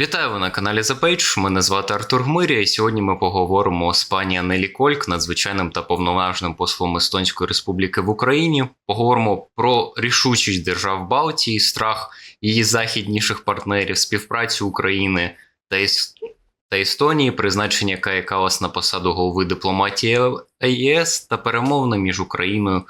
Вітаю ви на каналі The Page, мене звати Артур Гмиря, і сьогодні ми поговоримо з пані Аннелі Кольк, надзвичайним та повноважним послом Естонської Республіки в Україні. Поговоримо про рішучість держав Балтії, страх її західніших партнерів, співпрацю України та Естонії, призначення Каї Каллас на посаду голови дипломатії ЄС та перемовини між Україною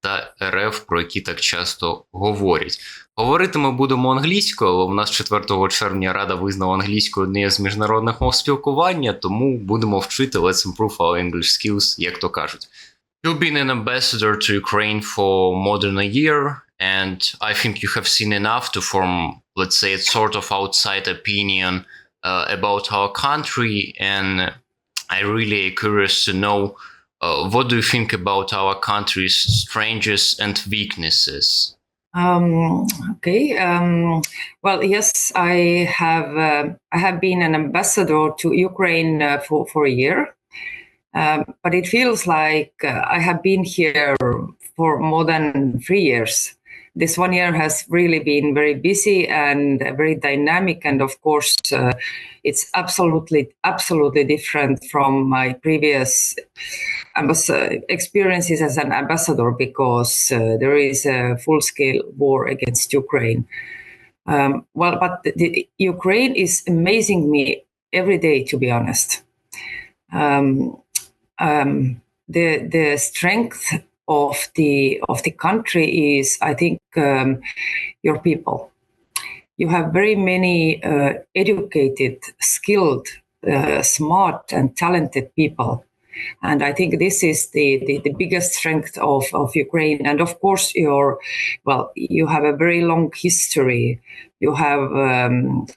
та РФ, про які так часто говорять. Говорити ми будемо англійською, але у нас 4 червня Рада визнала англійською однією з міжнародних мов спілкування, тому будемо вчити let's improve our English skills, як то кажуть. You've been an ambassador to Ukraine for more than a year, and I think you have seen enough to form, let's say, a sort of outside opinion about our country, and I really curious to know what do you think about our country's strengths and weaknesses? Well, yes, I have been an ambassador to Ukraine for a year, but it feels like I have been here for more than 3 years. This 1 year has really been very busy and very dynamic, and of course, it's absolutely different from my previous experiences as an ambassador, because there is a full-scale war against Ukraine. But Ukraine is amazing me every day, to be honest. The strength of the country is, I think, your people. You have very many educated, skilled, smart, and talented people. And I think this is the biggest strength of Ukraine. And of course, you have a very long history. You have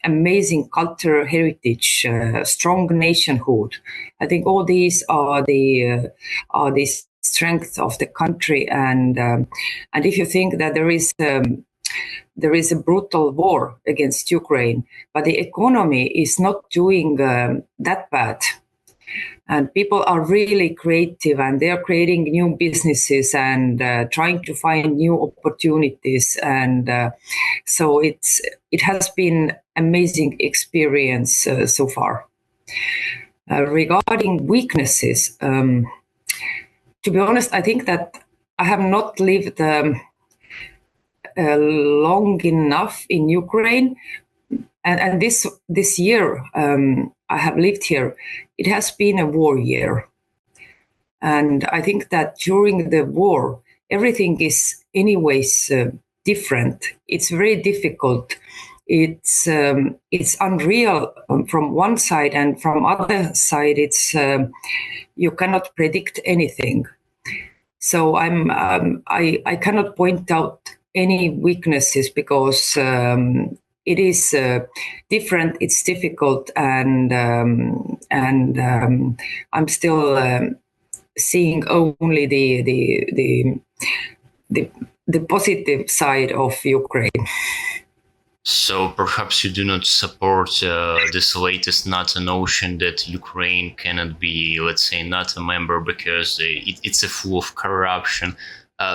amazing cultural heritage, strong nationhood. I think all these are the strength of the country. And if you think that there is a brutal war against Ukraine, but the economy is not doing that bad. And people are really creative, and they are creating new businesses and trying to find new opportunities. And so it has been amazing experience so far. Regarding weaknesses, to be honest, I think that I have not lived long enough in Ukraine. And this year I have lived here, it has been a war year. And I think that during the war, everything is anyways different. It's very difficult. It's unreal from one side, and from other side, it's you cannot predict anything. So I cannot point out any weaknesses, because it is different, it's difficult, and I'm still seeing only the positive side of Ukraine. So perhaps you do not support this latest NATO notion that Ukraine cannot be, let's say, NATO member because it's a full of corruption.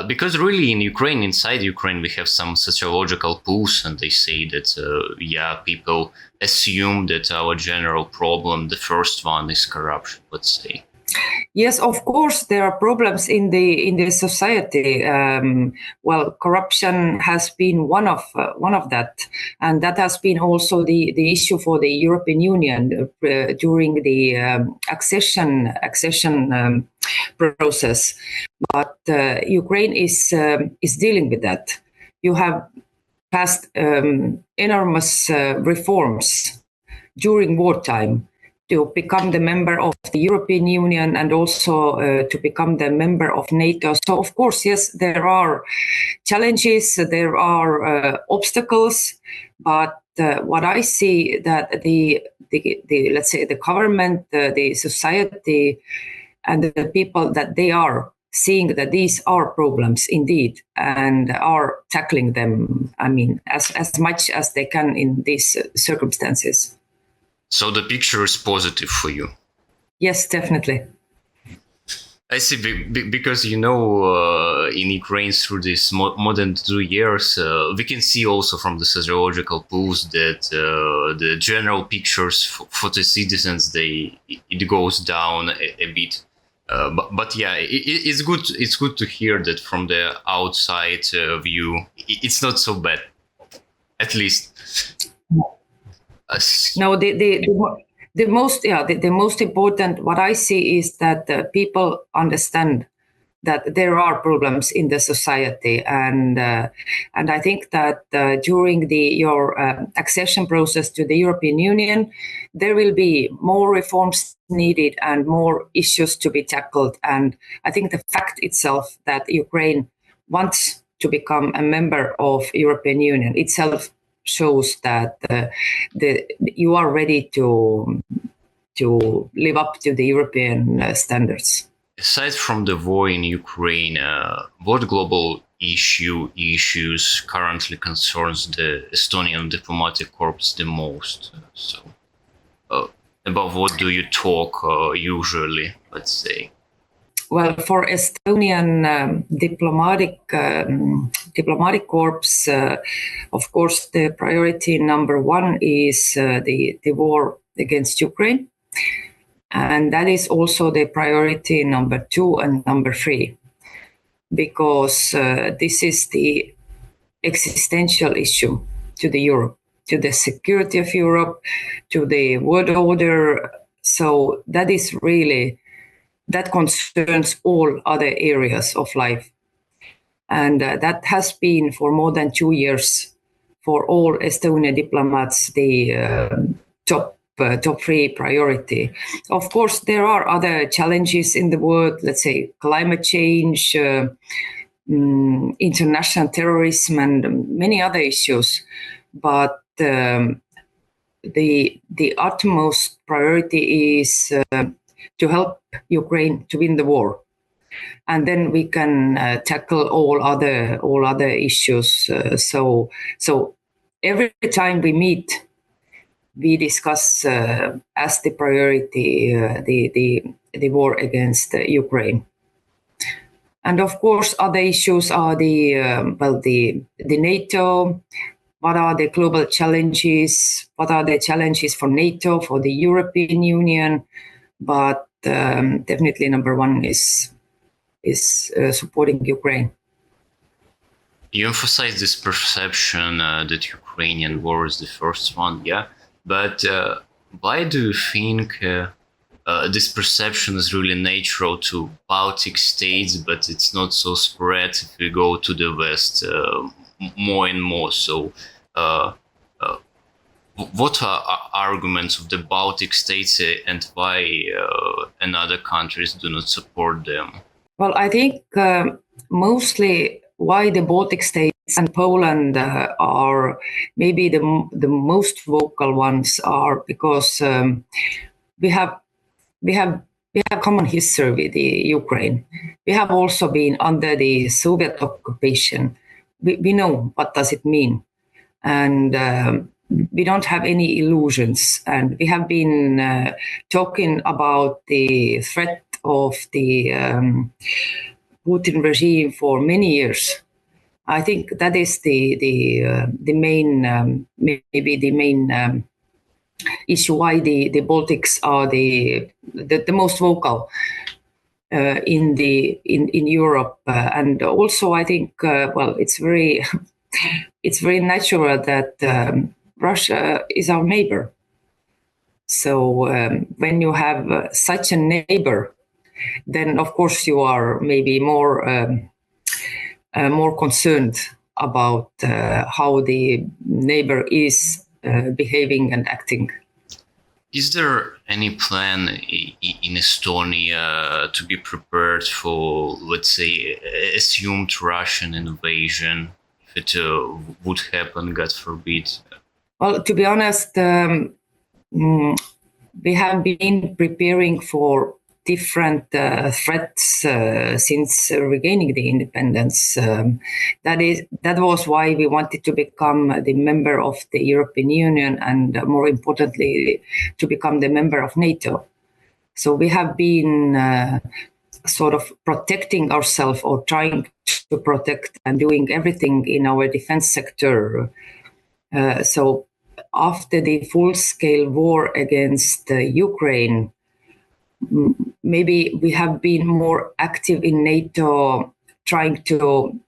Because really in Ukraine, inside Ukraine, we have some sociological polls, and they say that, people assume that our general problem, the first one, is corruption, let's say. Yes, of course, there are problems in the society. Corruption has been one of that, and that has been also the issue for the European Union during the accession process. But Ukraine is dealing with that. You have passed enormous reforms during wartime to become the member of the European Union, and also to become the member of NATO. So of course, yes, there are challenges, there are obstacles, but what I see that the let's say the government, the society, and the people, that they are seeing that these are problems indeed, and are tackling them, I mean, as much as they can in these circumstances. So the picture is positive for you? Yes, definitely. I see, because in Ukraine through these more than 2 years, we can see also from the sociological polls that the general pictures for the citizens, it goes down a bit. But yeah, it's good. It's good to hear that from the outside view, it's not so bad, at least. No, the most important what I see is that people understand that there are problems in the society, and I think that during your accession process to the European Union, there will be more reforms needed and more issues to be tackled. And I think the fact itself that Ukraine wants to become a member of European Union itself shows that you are ready to live up to the European standards. Aside from the war in Ukraine, what global issues currently concerns the Estonian diplomatic corps the most? So, about what do you talk usually, let's say? Well, for Estonian diplomatic corps, of course, the priority number one is the war against Ukraine. And that is also the priority number 2 and number 3, because this is the existential issue to the Europe, to the security of Europe, to the world order. So that is really, that concerns all other areas of life. And that has been for more than 2 years for all Estonian diplomats the top 3 priority. Of course, there are other challenges in the world, let's say climate change, international terrorism, and many other issues. But the utmost priority is to help Ukraine to win the war, and then we can tackle all other issues. So every time we meet, we discuss as the priority the war against Ukraine. And of course, other issues are the NATO. What are the global challenges? What are the challenges for NATO, for the European Union? But definitely number 1 is supporting Ukraine. You emphasize this perception that Ukrainian war is the first one, yeah? But why do you think this perception is really natural to Baltic states, but it's not so spread if we go to the West more and more? So what are arguments of the Baltic states and why other countries do not support them? Well, I think mostly why the Baltic states and Poland are maybe the most vocal ones are because we have common history with the Ukraine. We have also been under the Soviet occupation. We know what does it mean, and we don't have any illusions. And we have been talking about the threat of the Putin regime for many years. I think that is the main issue why the Baltics are the most vocal in Europe, and also I think it's very natural that Russia is our neighbor. So when you have such a neighbor, then of course you are maybe more concerned about how the neighbor is behaving and acting. Is there any plan in Estonia to be prepared for, let's say, assumed Russian invasion, if it would happen, God forbid? Well, to be honest, we have been preparing for different threats since regaining the independence. That was why we wanted to become the member of the European Union, and more importantly, to become the member of NATO. So we have been sort of protecting ourselves or trying to protect and doing everything in our defense sector. So after the full-scale war against Ukraine, maybe we have been more active in NATO, trying to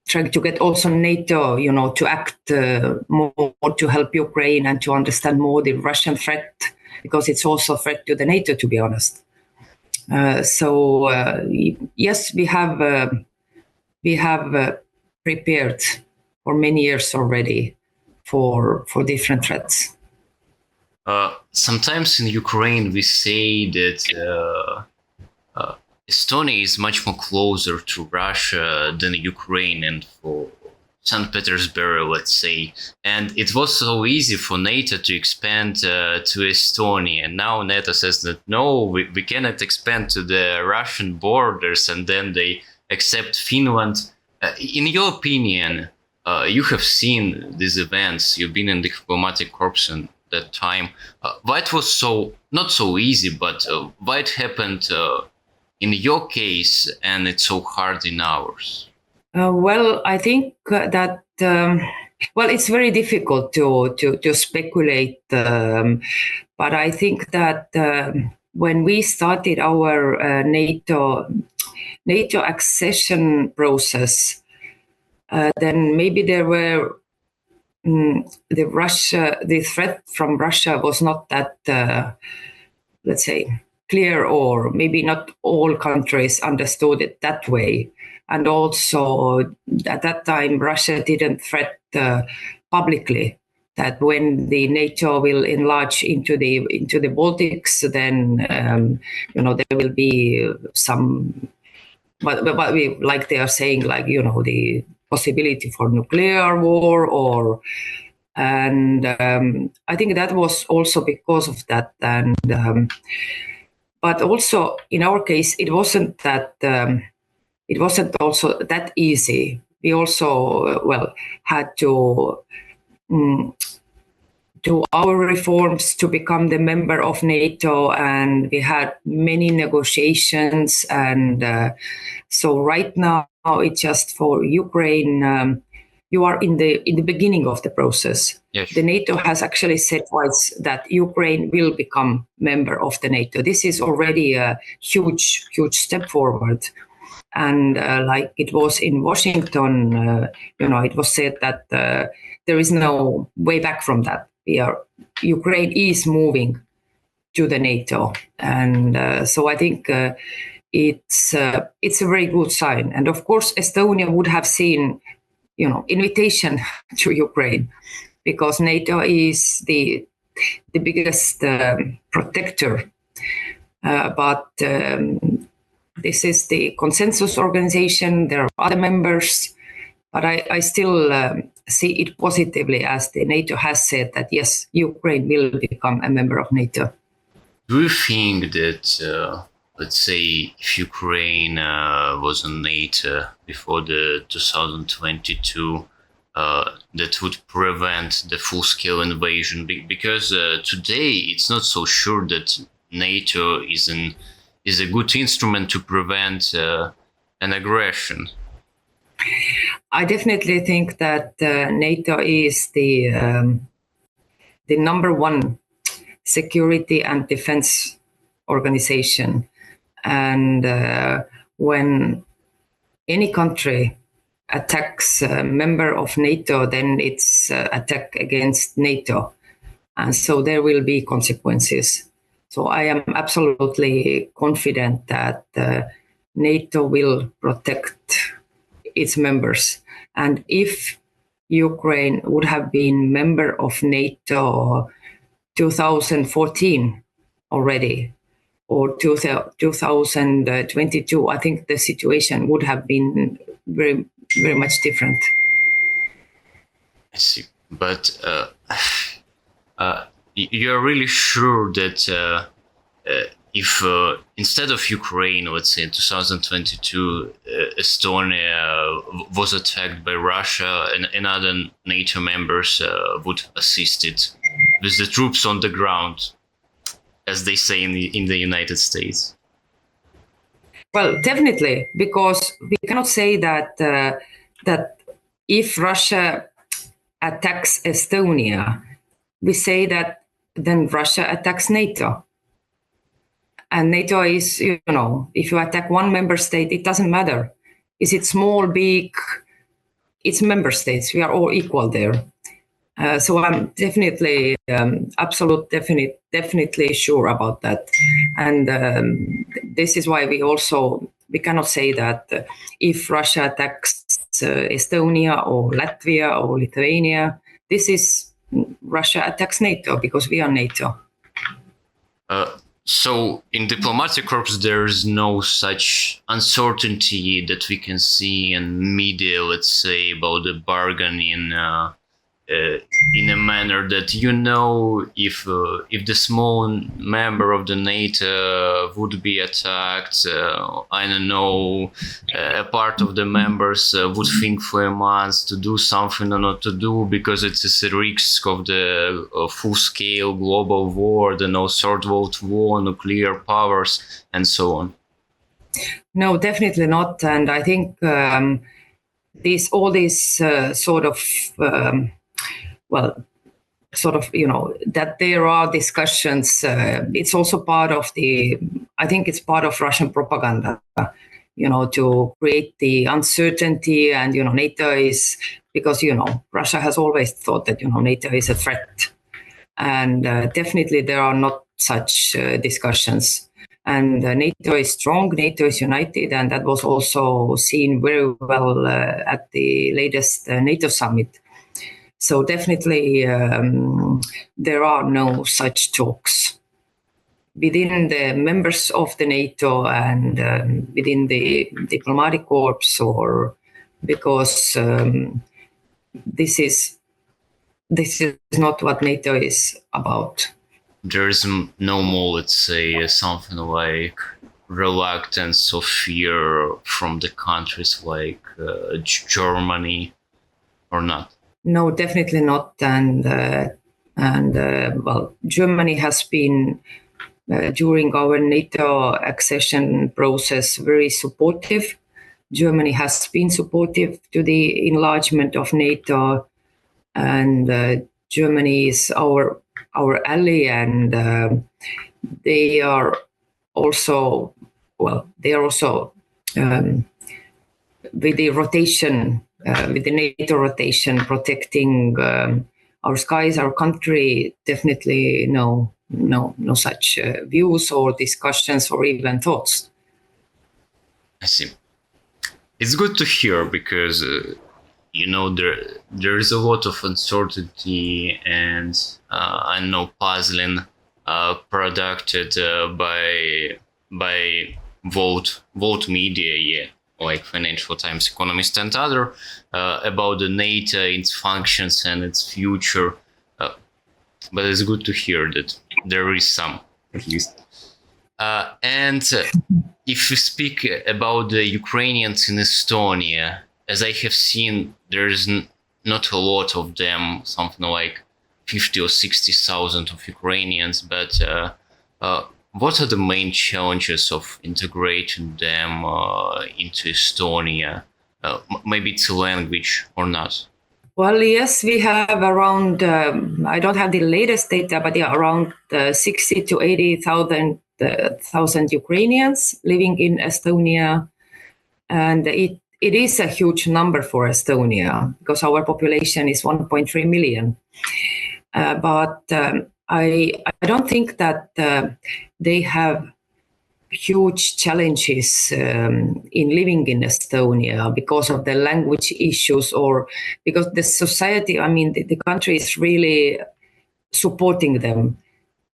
get also NATO, to act more to help Ukraine and to understand more the Russian threat, because it's also a threat to the NATO, to be honest. So yes, we have prepared for many years already for different threats. Sometimes in Ukraine we say that Estonia is much more closer to Russia than Ukraine, and for St. Petersburg, let's say. And it was so easy for NATO to expand to Estonia. And now NATO says that no, we cannot expand to the Russian borders, and then they accept Finland. In your opinion, you have seen these events, you've been in the diplomatic corps in that time. Why it was not so easy, but why it happened in your case and it's so hard in ours? Well, I think that it's very difficult to speculate, but I think that when we started our NATO accession process, then maybe there were the threat from Russia was not that, let's say, clear, or maybe not all countries understood it that way. And also at that time, Russia didn't threat publicly that when the NATO will enlarge into the Baltics, then there will be some, but we, like they are saying, like the possibility for nuclear war, and I think that was also because of that. And but also in our case, it wasn't that. It wasn't also that easy. We also, had to do our reforms to become the member of NATO, and we had many negotiations. And so right now, it's just for Ukraine. You are in the beginning of the process. Yes. The NATO has actually said twice that Ukraine will become member of the NATO. This is already a huge step forward. And like it was in Washington, it was said that there is no way back from that. Ukraine is moving to the NATO, and so I think it's a very good sign. And of course, Estonia would have seen, invitation to Ukraine, because NATO is the biggest protector, but. This is the consensus organization. There are other members, but I still see it positively, as the NATO has said that, yes, Ukraine will become a member of NATO. Do you think that, let's say, if Ukraine was in NATO before the 2022, that would prevent the full-scale invasion? Because today it's not so sure that NATO is a good instrument to prevent an aggression. I definitely think that NATO is the number one security and defense organization. And when any country attacks a member of NATO, then it's attack against NATO. And so there will be consequences. So I am absolutely confident that NATO will protect its members. And if Ukraine would have been member of NATO 2014 already, or 2022, I think the situation would have been very, very much different. I see. But you're really sure that if instead of Ukraine, let's say in 2022, Estonia was attacked by Russia, and other NATO members would assist it with the troops on the ground, as they say in the United States? Well, definitely, because we cannot say that that if Russia attacks Estonia, we say that then Russia attacks NATO. And NATO is, you know, if you attack one member state, it doesn't matter. Is it small, big? It's member states. We are all equal there. So I'm definitely, definitely sure about that. And this is why we cannot say that if Russia attacks Estonia or Latvia or Lithuania, this is Russia attacks NATO because we are NATO. So in diplomatic corps, there is no such uncertainty that we can see in media, let's say, about the bargaining in a manner that, you know, if the small member of the NATO would be attacked, I don't know, a part of the members would think for a month to do something or not to do because it's a risk of the full-scale global war, the third world war, nuclear powers, and so on. No, definitely not. And I think all these sort of you know, that there are discussions. It's also part of I think it's part of Russian propaganda, you know, to create the uncertainty. And, you know, NATO is, because, you know, Russia has always thought that, you know, NATO is a threat. And definitely there are not such discussions. And NATO is strong, NATO is united, and that was also seen very well at the latest NATO summit. So definitely there are no such talks within the members of the NATO and within the diplomatic corps, or because this is not what NATO is about. There is no more, let's say, something like reluctance or fear from the countries like Germany, or not? No, definitely not. And well, Germany has been, during our NATO accession process, very supportive. Germany has been supportive to the enlargement of NATO, and Germany is our ally, and they are also with the rotation. With the NATO rotation protecting our skies, our country, definitely no such views or discussions or even thoughts. I see. It's good to hear because, you know, there is a lot of uncertainty and, I know, puzzling produced by vote media, yeah, like Financial Times, Economist, and other, about the NATO, its functions and its future. But it's good to hear that there is some, at least. And if we speak about the Ukrainians in Estonia, as I have seen, there is not a lot of them, something like 50 or 60,000 of Ukrainians, but what are the main challenges of integrating them into Estonia? Maybe it's a language or not? Well, yes, we have around, I don't have the latest data, but yeah, around 60 to 80,000 Ukrainians living in Estonia. And it is a huge number for Estonia because our population is 1.3 million. But I don't think that they have huge challenges in living in Estonia because of the language issues, or because the society, I mean, the country is really supporting them.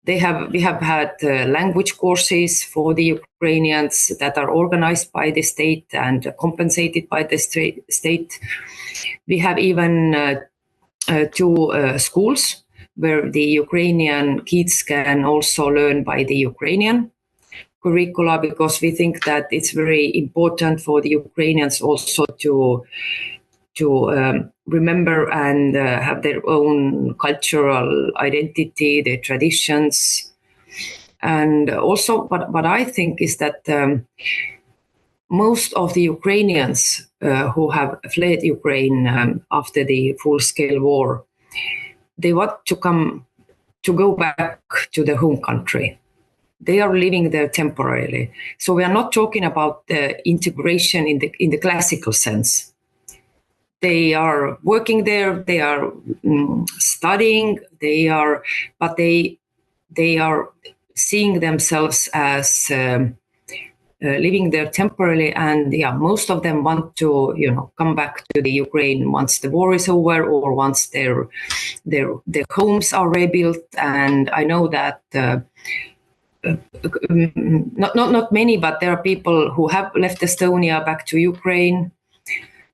We have had language courses for the Ukrainians that are organized by the state and compensated by the state. We have even 2 schools where the Ukrainian kids can also learn by the Ukrainian curricula, because we think that it's very important for the Ukrainians also to remember and have their own cultural identity, their traditions. And also, what I think is that most of the Ukrainians who have fled Ukraine after the full-scale war, they want to go back to their home country. They are living there temporarily. So we are not talking about the integration in the classical sense. They are working there, they are studying, but they are seeing themselves as living there temporarily, and most of them want to, come back to the Ukraine once the war is over or once their homes are rebuilt. And I know that not many, but there are people who have left Estonia back to Ukraine,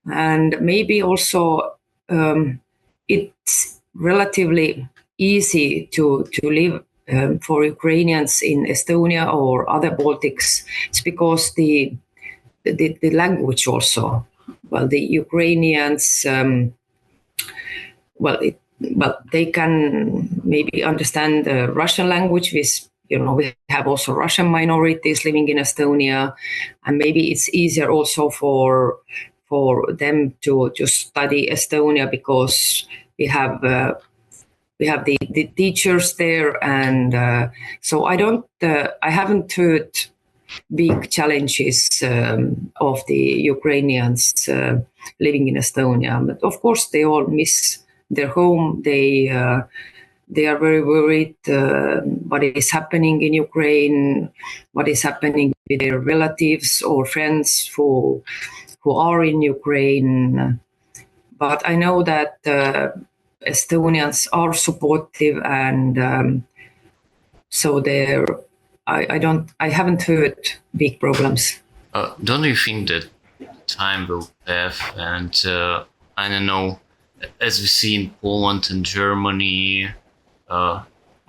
and maybe also it's relatively easy to live for Ukrainians in Estonia or other Baltics. It's because the language also. Well, the Ukrainians, they can maybe understand the Russian language. We have also Russian minorities living in Estonia, and maybe it's easier also for them to study Estonia because we have the teachers there, and so I haven't heard big challenges of the Ukrainians living in Estonia. But of course, they all miss their home. They are very worried what is happening in Ukraine, what is happening with their relatives or friends who are in Ukraine. But I know that Estonians are supportive, and so I haven't heard big problems. Don't you think that time will pass, and I don't know, as we see in Poland and Germany,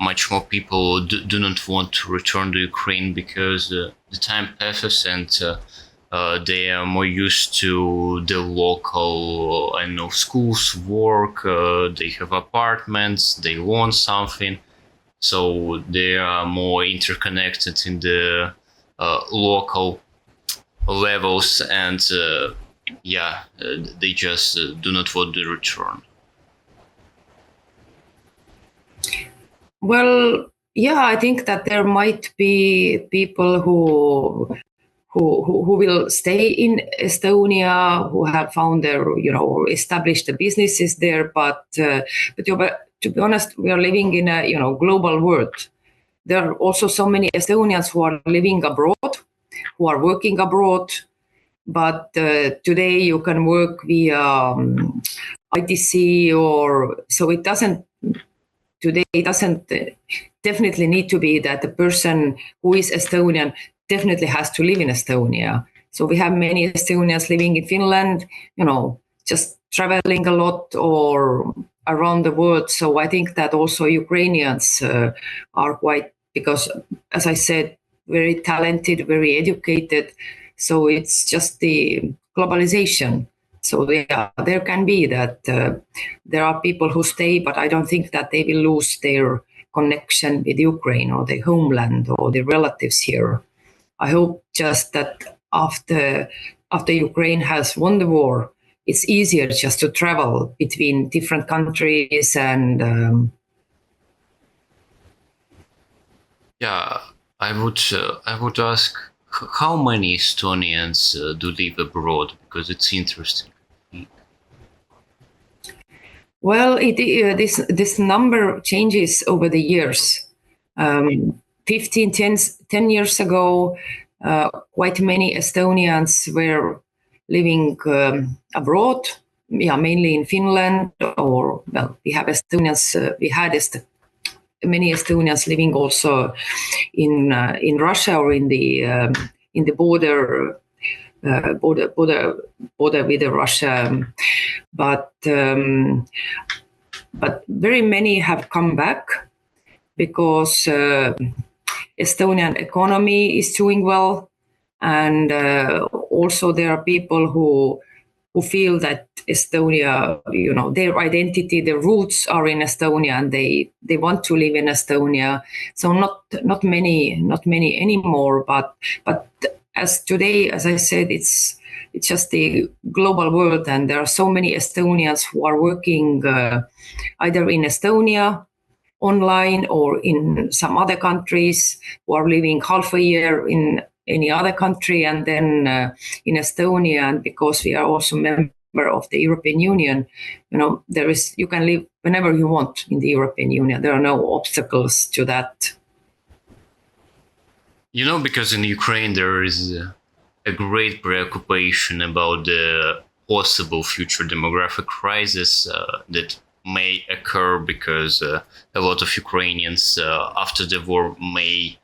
much more people do not want to return to Ukraine because the time passes, and they are more used to the local, schools, work, they have apartments, they want something. So they are more interconnected in the local levels, and they just do not want to return. Well, I think that there might be people who will stay in Estonia, who have found their, established the businesses there. But to be honest, we are living in a, global world. There are also so many Estonians who are living abroad, who are working abroad. But today you can work via ITC, so it doesn't definitely need to be that the person who is Estonian definitely has to live in Estonia. So we have many Estonians living in Finland, just traveling a lot or around the world. So I think that also Ukrainians are quite, because as I said, very talented, very educated. So it's just the globalization. So there can be that there are people who stay, but I don't think that they will lose their connection with Ukraine or their homeland or their relatives here. I hope just that after Ukraine has won the war, it's easier just to travel between different countries and. I would ask, how many Estonians do live abroad, because it's interesting. Well, this number changes over the years. 10 years ago, quite many Estonians were living abroad, mainly in Finland, or we have Estonians. We had many Estonians living also in Russia or in the border with Russia, but very many have come back because Estonian economy is doing well, and also there are people who feel that Estonia, their identity, their roots are in Estonia, and they want to live in Estonia. So not many anymore, but as today, as I said, it's just the global world, and there are so many Estonians who are working either in Estonia online or in some other countries, who are living half a year in any other country and then in Estonia. And because we are also member of the European Union, you can live whenever you want in the European Union. There are no obstacles to that. Because in Ukraine there is a great preoccupation about the possible future demographic crisis that may occur because a lot of Ukrainians after the war may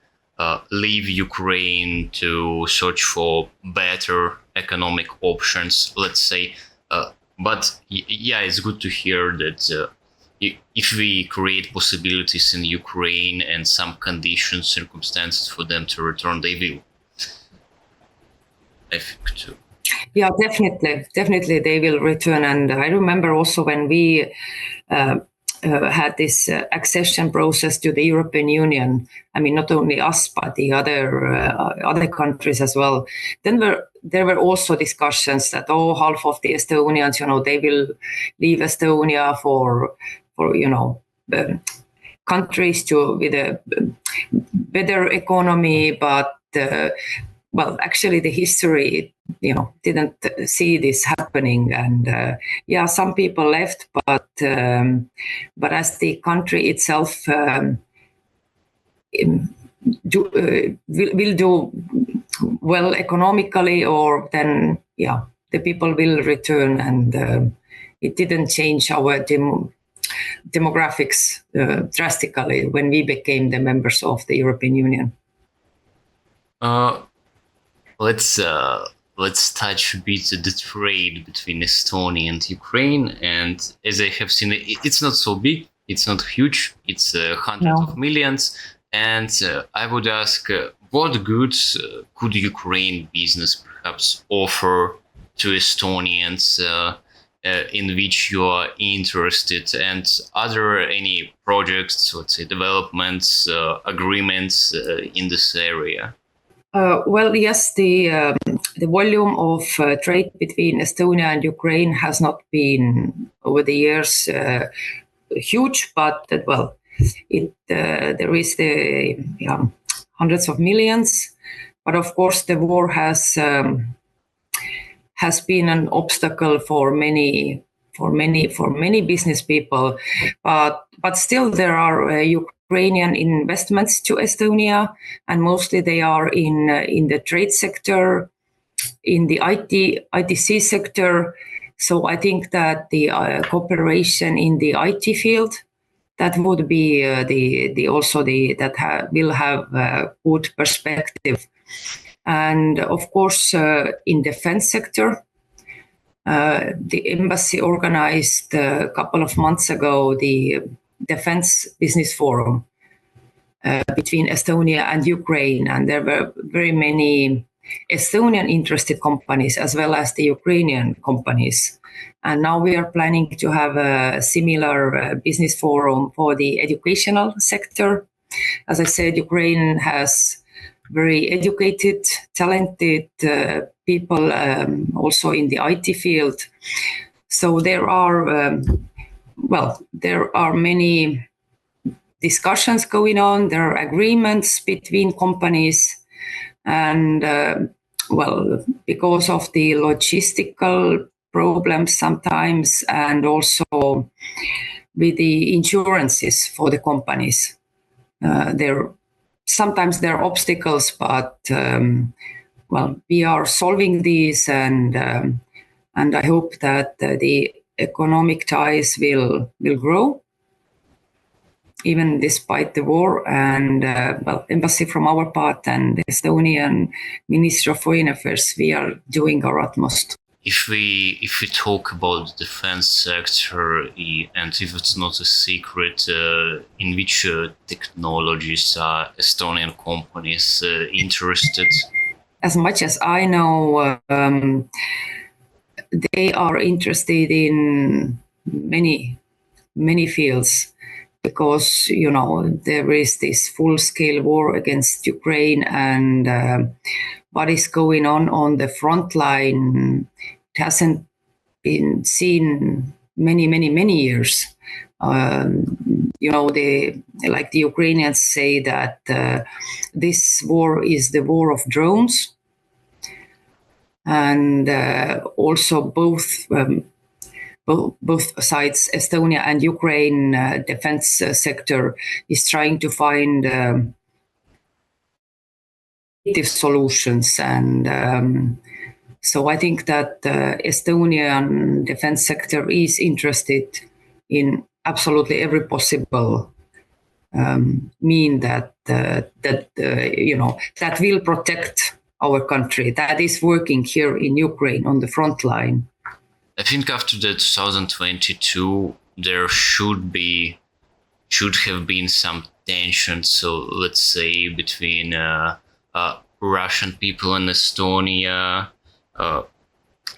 leave Ukraine to search for better economic options, let's say. But it's good to hear that if we create possibilities in Ukraine and some conditions, circumstances for them to return, they will. I think too. Yeah, definitely they will return. And I remember also when we had this accession process to the European Union. I mean, not only us, but the other countries as well. Then there were also discussions that half of the Estonians, they will leave Estonia for countries with a better economy, but actually the history, didn't see this happening, and some people left, but as the country itself will do well economically, or then the people will return, and it didn't change our demographics drastically when we became the members of the European Union. Let's touch a bit the trade between Estonia and Ukraine. And as I have seen, it's not so big, it's not huge, it's hundreds of millions. And I would ask, what goods could Ukraine business perhaps offer to Estonians in which you are interested? And are there any projects, let's say developments, agreements in this area? Yes, the volume of trade between Estonia and Ukraine has not been over the years huge, but there is the hundreds of millions. But of course, the war has been an obstacle for many business people. But still, there are Ukrainian investments to Estonia, and mostly they are in the trade sector, in the ITC sector. So I think that the cooperation in the IT field, that would be will have a good perspective. And of course, in defense sector, the embassy organized a couple of months ago the Defense Business Forum between Estonia and Ukraine, and there were very many Estonian interested companies as well as the Ukrainian companies. And now we are planning to have a similar business forum for the educational sector. As I said, Ukraine has very educated, talented people also in the IT field. So there are many discussions going on. There are agreements between companies, and because of the logistical problems sometimes, and also with the insurances for the companies, sometimes there are obstacles, but we are solving these, and I hope that the economic ties will grow even despite the war. And embassy from our part and the Estonian Ministry of Foreign Affairs, we are doing our utmost. If we talk about the defense sector, and if it's not a secret, in which technologies are Estonian companies interested? As much as I know, they are interested in many fields, because there is this full-scale war against Ukraine, and what is going on the front line hasn't been seen many years. Like the Ukrainians say that this war is the war of drones, and also both sides, Estonia and Ukraine, defense sector is trying to find creative solutions, and so I think that Estonian defense sector is interested in absolutely every possible mean that will protect our country, that is working here in Ukraine on the front line. I think after the 2022, there should have been some tension. So let's say between Russian people in Estonia,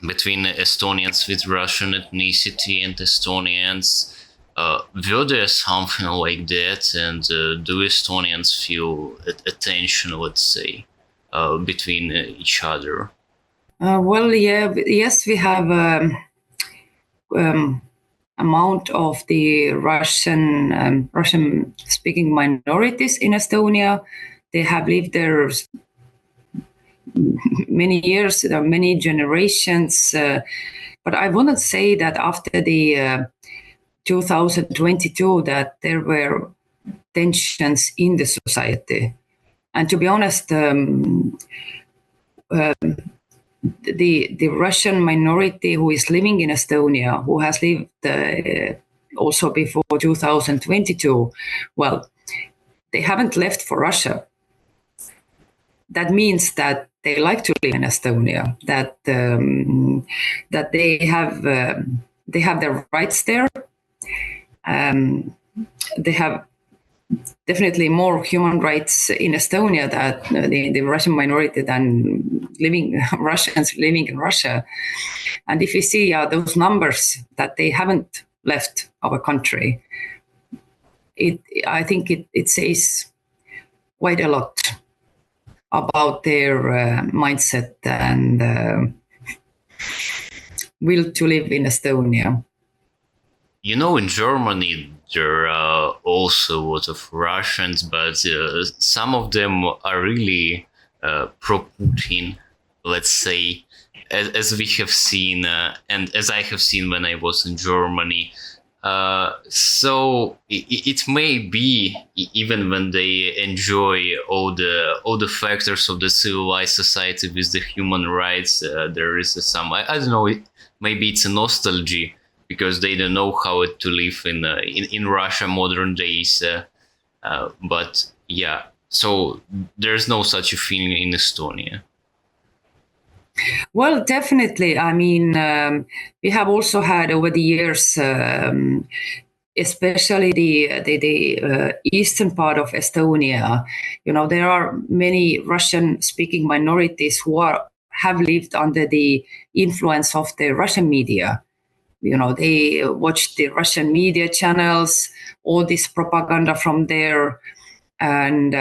between Estonians with Russian ethnicity and Estonians. Were there something like that, and do Estonians feel a tension, let's say, between each other? Yes, we have amount of the Russian-speaking minorities in Estonia. They have lived there many years, many generations, but I wouldn't say that after the 2022 that there were tensions in the society. And to be honest, the Russian minority who is living in Estonia, who has lived also before 2022, well, they haven't left for Russia. That means that they like to live in Estonia, that they have their rights there. They have definitely more human rights in Estonia than the Russian minority than Russians living in Russia. And if you see those numbers that they haven't left our country, I think it says quite a lot about their mindset and will to live in Estonia. In Germany, there are also a lot of Russians, but some of them are really pro-Putin, let's say, as we have seen, and as I have seen when I was in Germany. So it may be, even when they enjoy all the factors of the civilized society with the human rights, there is some, I don't know, maybe it's a nostalgia, because they don't know how to live in Russia modern days. But yeah, so there's no such a feeling in Estonia. Well, definitely. I mean, we have also had over the years, especially the eastern part of Estonia, there are many Russian-speaking minorities who have lived under the influence of the Russian media. They watch the Russian media channels, all this propaganda from there. And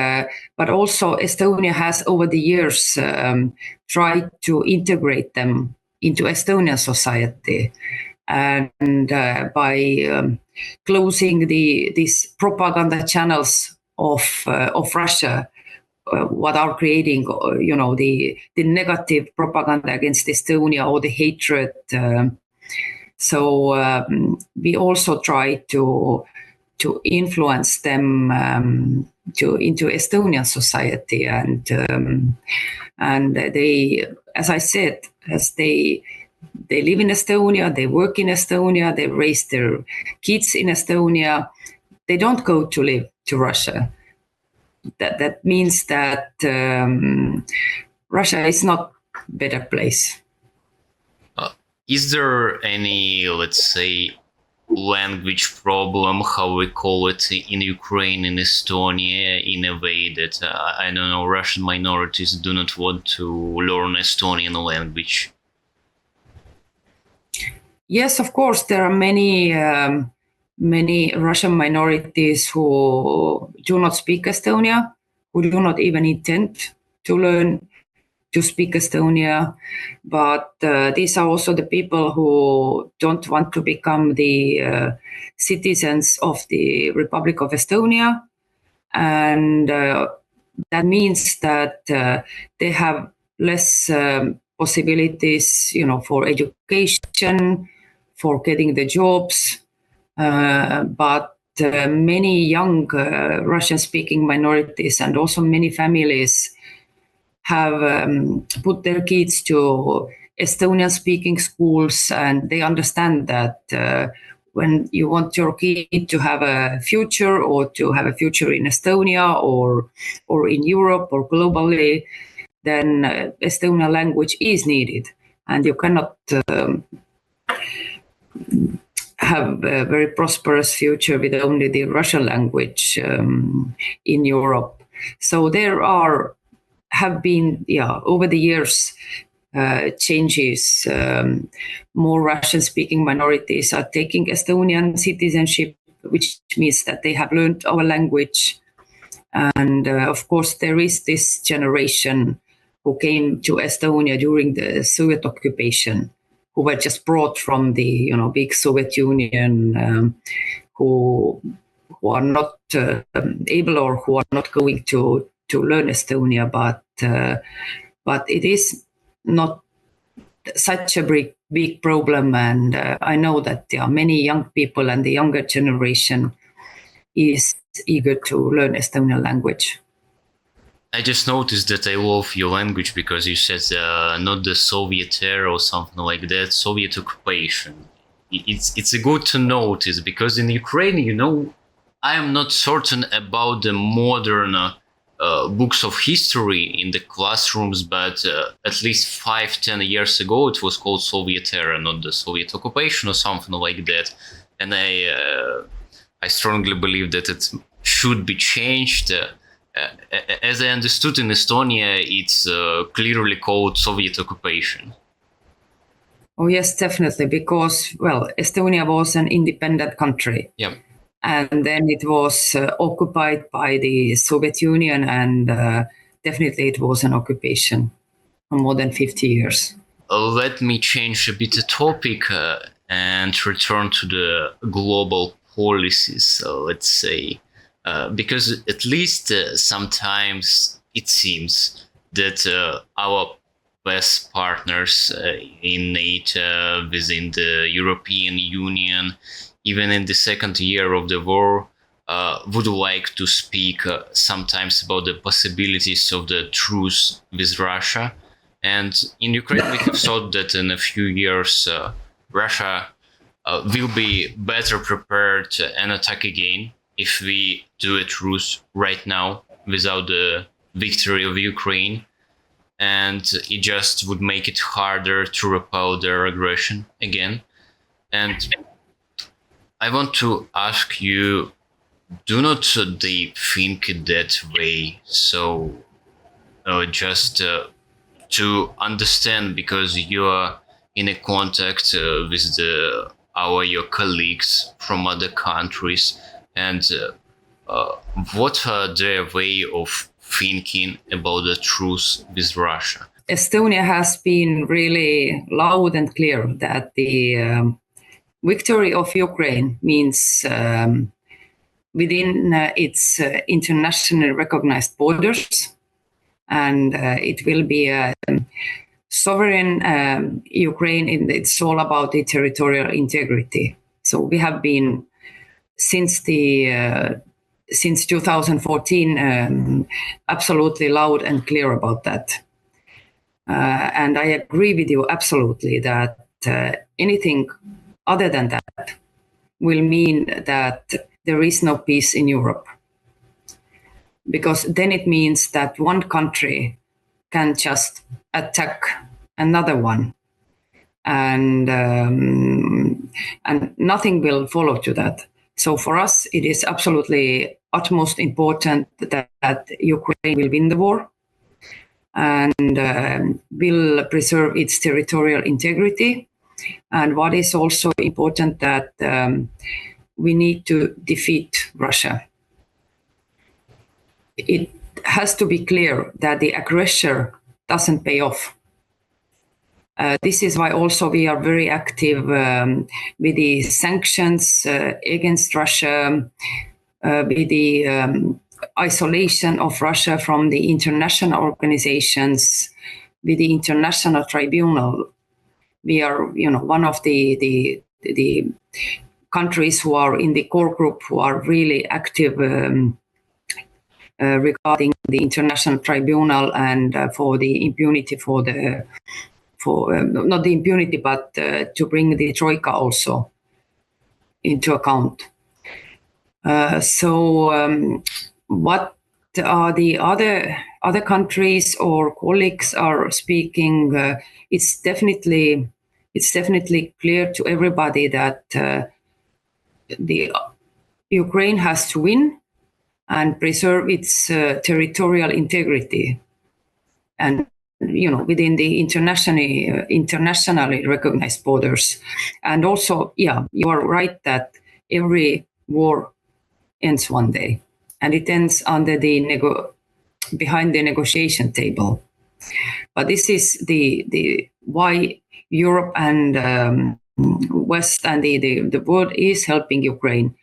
but also Estonia has over the years tried to integrate them into Estonian society, and by closing these propaganda channels of Russia, what are creating the negative propaganda against Estonia or the hatred. So we also try to influence them into Estonian society, and they, as I said, as they live in Estonia, they work in Estonia, they raise their kids in Estonia, they don't go to live to Russia. That means that Russia is not a better place. Is there any, let's say, language problem, how we call it in Ukraine, in Estonia, in a way that, I don't know, Russian minorities do not want to learn Estonian language? Yes, of course, there are many Russian minorities who do not speak Estonia, who do not even intend to learn to speak Estonia, but these are also the people who don't want to become the citizens of the Republic of Estonia. And that means that they have less possibilities, for education, for getting the jobs. But many young Russian-speaking minorities and also many families have put their kids to Estonian-speaking schools, and they understand that when you want your kid to have a future, or to have a future in Estonia or in Europe or globally, then Estonian language is needed, and you cannot have a very prosperous future with only the Russian language in Europe. So there have been, over the years, changes. More Russian-speaking minorities are taking Estonian citizenship, which means that they have learned our language. And of course, there is this generation who came to Estonia during the Soviet occupation, who were just brought from the big Soviet Union, who are not able, or who are not going to learn Estonia, but it is not such a big problem, and I know that there are many young people, and the younger generation is eager to learn Estonian language. I just noticed that I love your language because you said not the Soviet era or something like that, Soviet occupation. It's a good to notice, because in Ukraine, I am not certain about the modern books of history in the classrooms, but at least 5-10 years ago it was called Soviet era, not the Soviet occupation or something like that. And I strongly believe that it should be changed. As I understood, in Estonia, it's clearly called Soviet occupation. Oh yes, definitely, because Estonia was an independent country. Yeah. And then it was occupied by the Soviet Union, and definitely it was an occupation for more than 50 years. Let me change a bit the topic and return to the global policies, let's say. Because at least sometimes it seems that our best partners in NATO, within the European Union, even in the second year of the war, would like to speak sometimes about the possibilities of the truce with Russia. And in Ukraine, we have thought that in a few years, Russia will be better prepared and attack again if we do a truce right now without the victory of Ukraine. And it just would make it harder to repel their aggression again. And I want to ask you, do not they think that way? So just to understand, because you are in a contact with your colleagues from other countries, and what are their way of thinking about the truce with Russia? Estonia has been really loud and clear that the victory of Ukraine means within its internationally recognized borders, and it will be a sovereign Ukraine. It's all about the territorial integrity. So we have been since 2014 absolutely loud and clear about that. And I agree with you absolutely that anything other than that will mean that there is no peace in Europe. Because then it means that one country can just attack another one, and nothing will follow to that. So for us, it is absolutely utmost important that Ukraine will win the war and will preserve its territorial integrity. And what is also important, that we need to defeat Russia. It has to be clear that the aggressor doesn't pay off. This is why also we are very active with the sanctions against Russia, with the isolation of Russia from the international organizations, with the international tribunal. We are, one of the countries who are in the core group who are really active regarding the international tribunal and for the impunity not the impunity, but to bring the Troika also into account. What are the other countries or colleagues are speaking? It's definitely clear to everybody that the Ukraine has to win and preserve its territorial integrity, and within the internationally recognized borders. And also, you are right that every war ends one day, and it ends under behind the negotiation table. But this is the why Europe and West and the world is helping Ukraine,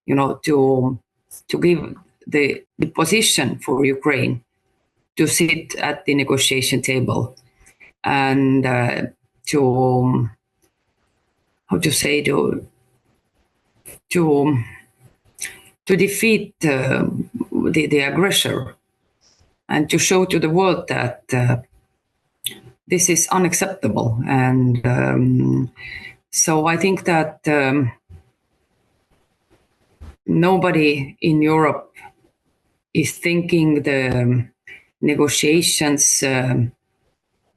to give the position for Ukraine to sit at the negotiation table and to defeat the aggressor, and to show to the world that this is unacceptable. And so I think that nobody in Europe is thinking the negotiations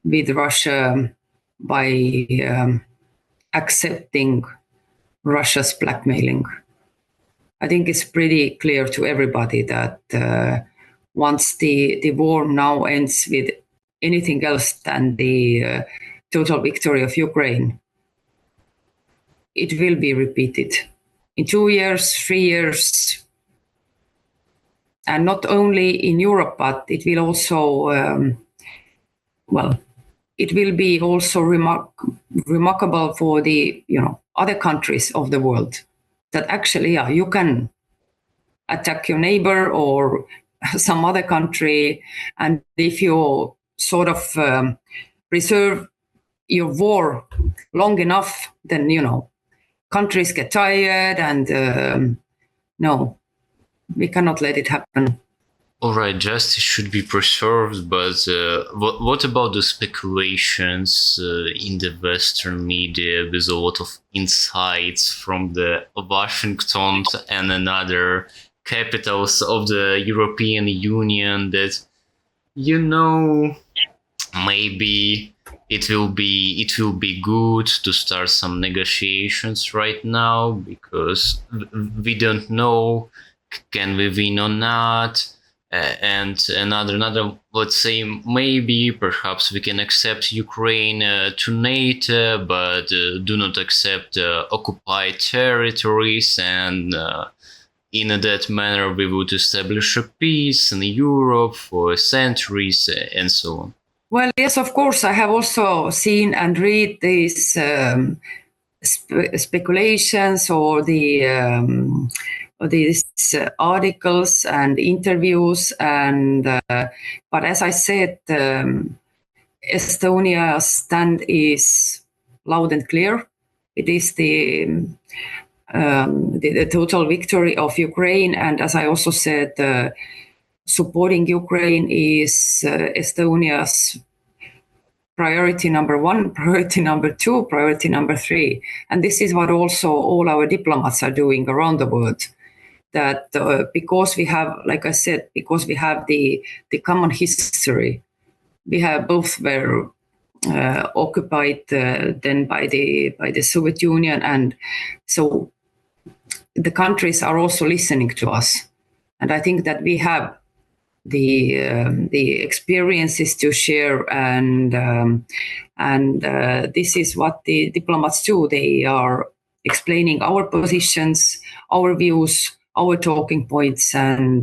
with Russia by accepting Russia's blackmailing. I think it's pretty clear to everybody that once the war now ends with anything else than the total victory of Ukraine, it will be repeated in 2 years, 3 years, and not only in Europe, but it will also, it will be also remarkable for the other countries of the world, that actually, you can attack your neighbor or some other country, and if you sort of preserve your war long enough, then countries get tired, and no, we cannot let it happen. All right, justice should be preserved, but what about the speculations in the Western media with a lot of insights from the Washington and another capitals of the European Union that, maybe it will be good to start some negotiations right now because we don't know can we win or not. And another, let's say, maybe perhaps we can accept Ukraine to NATO, but do not accept occupied territories, and in that manner we would establish a peace in Europe for centuries and so on. Well, yes, of course. I have also seen and read these speculations or these articles and interviews, and but as I said, Estonia's stand is loud and clear. It is the total victory of Ukraine, and as I also said, supporting Ukraine is Estonia's priority number one, priority number two, priority number three. And this is what also all our diplomats are doing around the world. That because we have, like I said, because we have the common history, we have both were occupied then by the Soviet Union, and so the countries are also listening to us. And I think that we have the experiences to share, and this is what the diplomats do. They are explaining our positions, our views, our talking points, and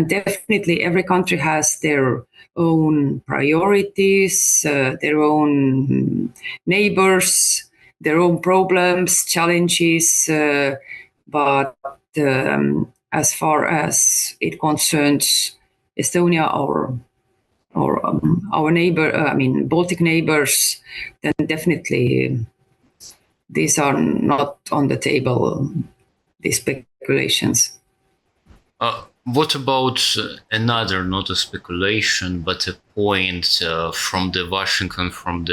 definitely every country has their own priorities, their own neighbors, their own problems, challenges, but as far as it concerns Estonia or our neighbor, Baltic neighbors, then definitely these are not on the table, these speculations. What about another, not a speculation, but a point from the Washington, from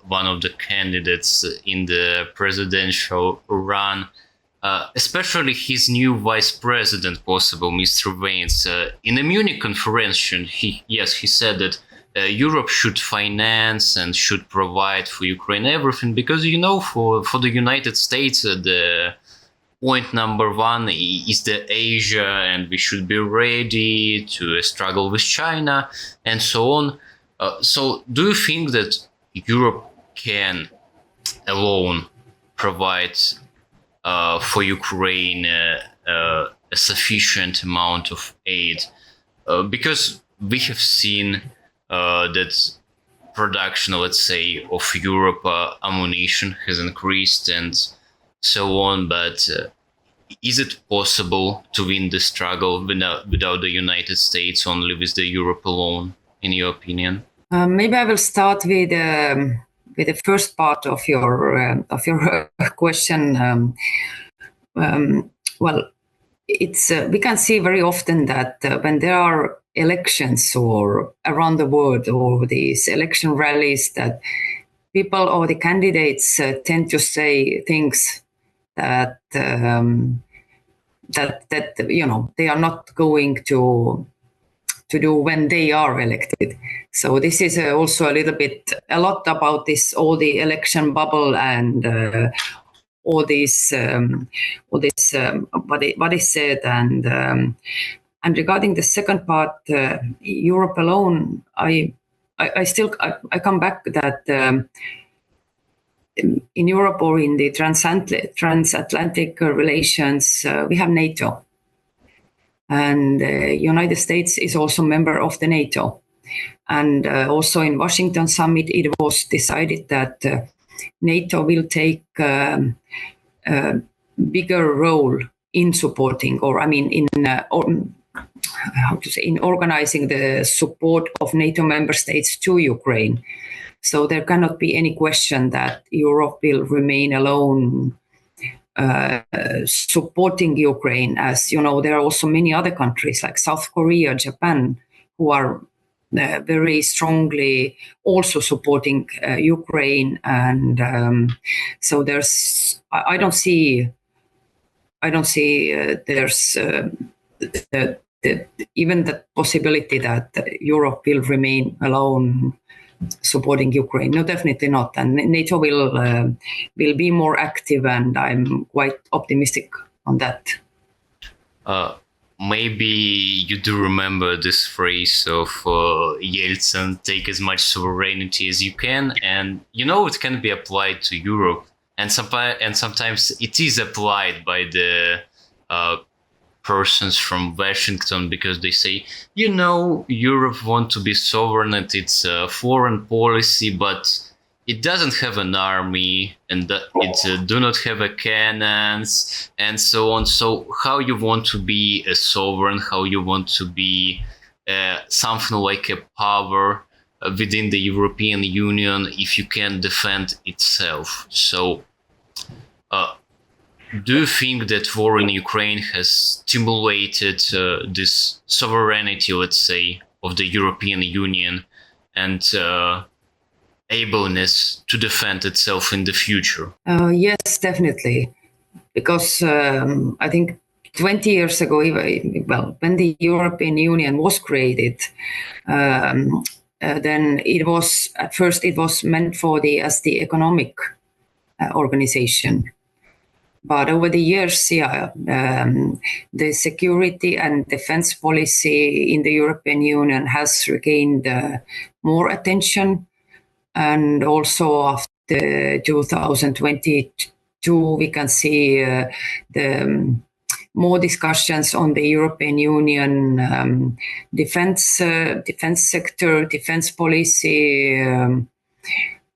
one of the candidates in the presidential run, especially his new vice president, possible, Mr. Vance, in a Munich conference, he said that Europe should finance and should provide for Ukraine everything, because, for the United States, the point number one is the Asia, and we should be ready to struggle with China and so on. So do you think that Europe can alone provide for Ukraine a sufficient amount of aid? Because we have seen that production, let's say, of Europe ammunition has increased and so on, but is it possible to win the struggle without the United States, only with the Europe alone, in your opinion? Maybe I will start with the first part of your question. Well, it's we can see very often that when there are elections or around the world, or these election rallies, that people or the candidates tend to say things that they are not going to do when they are elected. So this is also a lot about this, all the election bubble and what is said, and regarding the second part, Europe alone, I come back that in Europe, or in the transatlantic relations, we have NATO, and United States is also a member of the NATO, and also in Washington summit it was decided that NATO will take a bigger role in supporting, in organizing the support of NATO member states to Ukraine. So there cannot be any question that Europe will remain alone supporting Ukraine. As you know, there are also many other countries like South Korea, Japan, who are very strongly also supporting Ukraine. And so I don't see there's even the possibility that Europe will remain alone supporting Ukraine. No, definitely not. And NATO will be more active, and I'm quite optimistic on that. Maybe you do remember this phrase of Yeltsin, take as much sovereignty as you can, and it can be applied to Europe, and sometimes it is applied by the persons from Washington, because they say, Europe want to be sovereign and it's a foreign policy, but it doesn't have an army, and it do not have a cannons and so on. So how you want to be a sovereign, how you want to be something like a power within the European Union if you can defend itself? So do you think that war in Ukraine has stimulated this sovereignty, let's say, of the European Union and ableness to defend itself in the future? Yes, definitely. Because I think 20 years ago, when the European Union was created, then at first it was meant as the economic organization. But over the years, the security and defense policy in the European Union has regained more attention. And also after 2022, we can see the more discussions on the European Union defense sector, defense policy.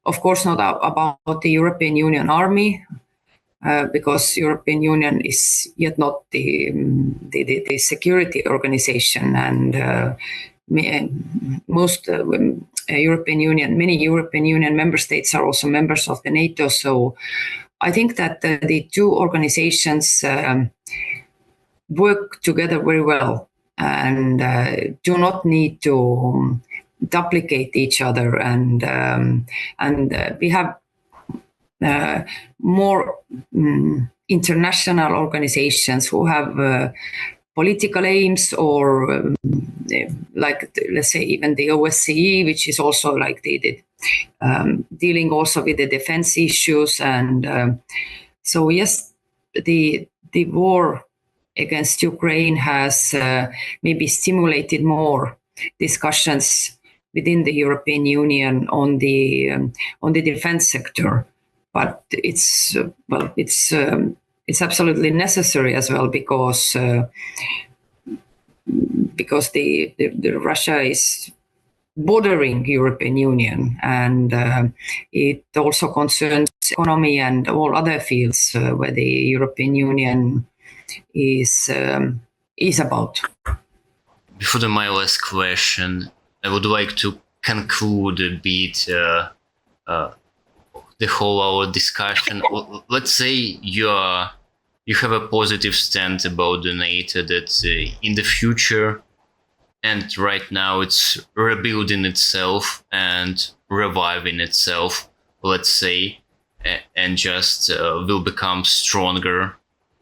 Of course, not about the European Union army, because European Union is yet not the security organization, and many European Union member states are also members of the NATO. So I think that the two organizations work together very well and do not need to duplicate each other, and we have more international organizations who have political aims, or like, let's say, even the OSCE, which is also like the dealing also with the defense issues. And so yes, the war against Ukraine has maybe stimulated more discussions within the European Union on the defense sector. But it's absolutely necessary as well, because the Russia is bordering European Union, and it also concerns economy and all other fields where the European Union is about. Before my last question, I would like to conclude a bit the whole our discussion. Let's say you have a positive stand about the NATO, that in the future and right now it's rebuilding itself and reviving itself, let's say, and just will become stronger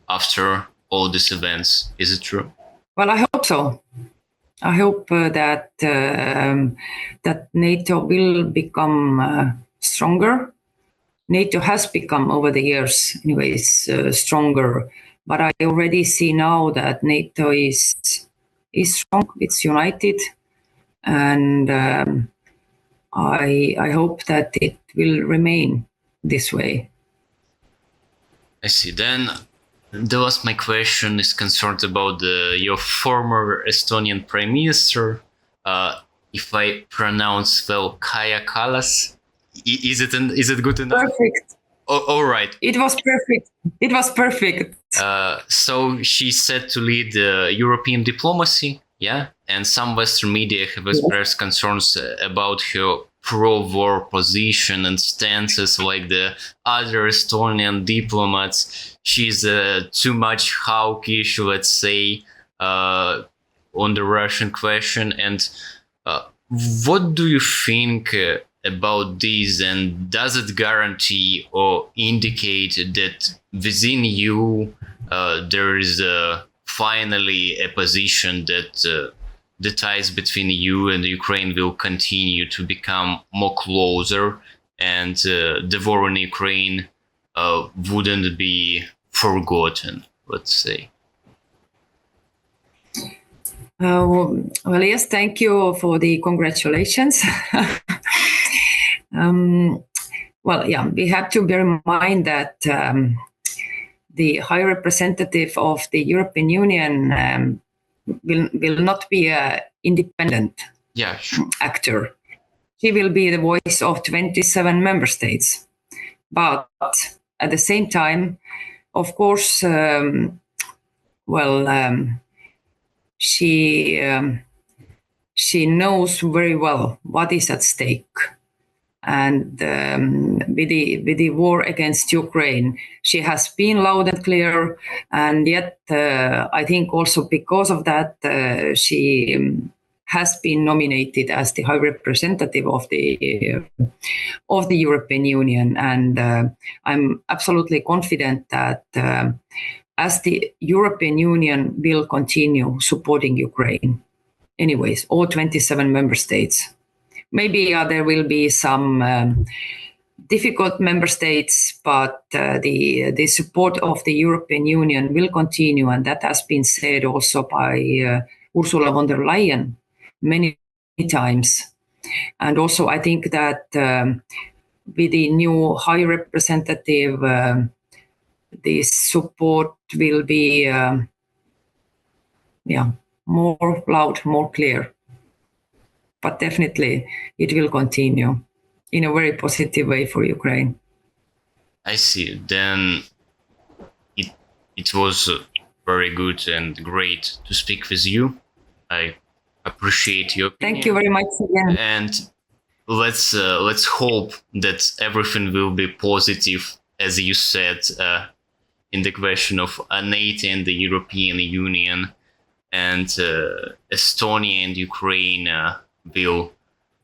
after all these events. Is it true? Well, I hope so. I hope that NATO will become stronger. NATO has become over the years, anyways, stronger. But I already see now that NATO is strong. It's united, and I hope that it will remain this way. I see. Then the last my question is concerned about your former Estonian Prime Minister. If I pronounce well, Kaja Kallas. Is it good enough? Perfect. Oh, all right. It was perfect. It was perfect. So she's set to lead European diplomacy, yeah? And some Western media have expressed concerns about her pro-war position and stances like the other Estonian diplomats. She's too much hawkish, let's say, on the Russian question. And what do you think about this, and does it guarantee or indicate that within you there is finally a position that the ties between you and Ukraine will continue to become more closer, and the war in Ukraine wouldn't be forgotten, let's say? Well, yes, thank you for the congratulations. Well, yeah, we have to bear in mind that the High Representative of the European Union will not be an independent actor. She will be the voice of 27 member states. But at the same time, of course, she knows very well what is at stake. And with the war against Ukraine, she has been loud and clear. And yet, I think also because of that, she has been nominated as the High Representative of the European Union. And I'm absolutely confident that as the European Union will continue supporting Ukraine, anyways, all 27 member states. Maybe there will be some difficult member states, but the support of the European Union will continue, and that has been said also by Ursula von der Leyen many times. And also, I think that with the new High Representative, the support will be more loud, more clear. But definitely it will continue in a very positive way for Ukraine. I see. Then it was very good and great to speak with you. I appreciate your opinion. Thank you very much again. And let's hope that everything will be positive, as you said, in the question of NATO and the European Union, and Estonia and Ukraine will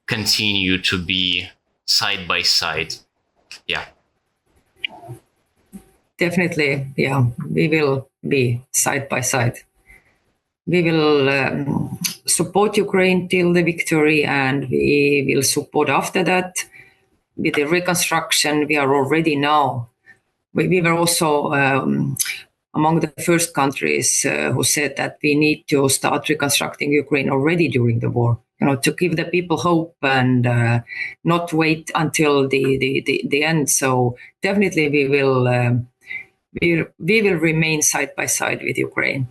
continue to be side by side. Yeah. Definitely, we will be side by side. We will support Ukraine till the victory, and we will support after that with the reconstruction. We are already now. We were also among the first countries who said that we need to start reconstructing Ukraine already during the war, to give the people hope and not wait until the end. So definitely we will remain side by side with Ukraine.